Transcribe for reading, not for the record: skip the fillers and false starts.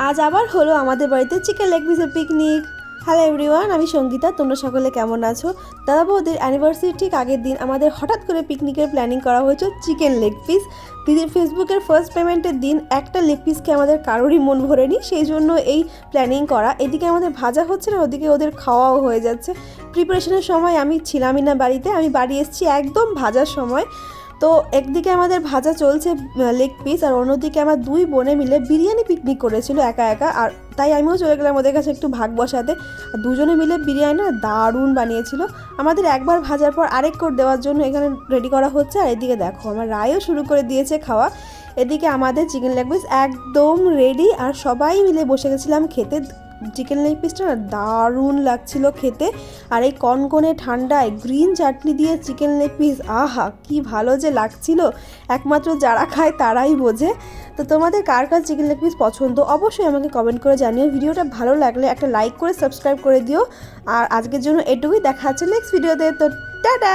আজ আবার হলো আমাদের বাড়িতে চিকেন লেগ পিসের পিকনিক। হ্যালো এভরিওয়ান, আমি সঙ্গীতা। তোমরা সকলে কেমন আছো? দাদা বৌদির অ্যানিভার্সারি ঠিক আগের দিন আমাদের হঠাৎ করে পিকনিকের প্ল্যানিং করা হয়েছে চিকেন লেগ পিস। দিদির ফেসবুকের ফার্স্ট পেমেন্টের দিন একটা লেগ পিসকে আমাদের কারোরই মন ভরেনি, সেই জন্য এই প্ল্যানিং করা। এদিকে আমাদের ভাজা হচ্ছে না, ওদিকে ওদের খাওয়াও হয়ে যাচ্ছে। প্রিপারেশনের সময় আমি ছিলামই না বাড়িতে, আমি বাড়ি এসেছি একদম ভাজার সময়। তো একদিকে আমাদের ভাজা চলছে লেগ পিস, আর অন্যদিকে আমার দুই বোনে মিলে বিরিয়ানি পিকনিক করেছিল একা একা, আর তাই আমিও চলে গেলাম ওদের কাছে একটু ভাগ বসাতে। আর দুজনে মিলে বিরিয়ানি না দারুণ বানিয়েছিল। আমাদের একবার ভাজার পর আরেক কোট দেওয়ার জন্য এখানে রেডি করা হচ্ছে। আর এদিকে দেখো আমার রায়ও শুরু করে দিয়েছে খাওয়া। এদিকে আমাদের চিকেন লেগ পিস একদম রেডি, আর সবাই মিলে বসে গেছিলাম খেতে। চিকেন লেগ পিসটা না দারুণ লাগছিল খেতে, আর এই কনকনে ঠান্ডায় গ্রিন চাটনি দিয়ে চিকেন লেগ পিস, আহা কি ভালো যে লাগছিল। একমাত্র যারা খায় তারাই বোঝে। তো তোমাদের কার কার চিকেন লেগ পিস পছন্দ অবশ্যই আমাকে কমেন্ট করে জানিও। ভিডিওটা ভালো লাগলে একটা লাইক করে সাবস্ক্রাইব করে দিও। আর আজকের জন্য এটুকুই, দেখা হচ্ছে নেক্সট ভিডিওতে। তো টাটা।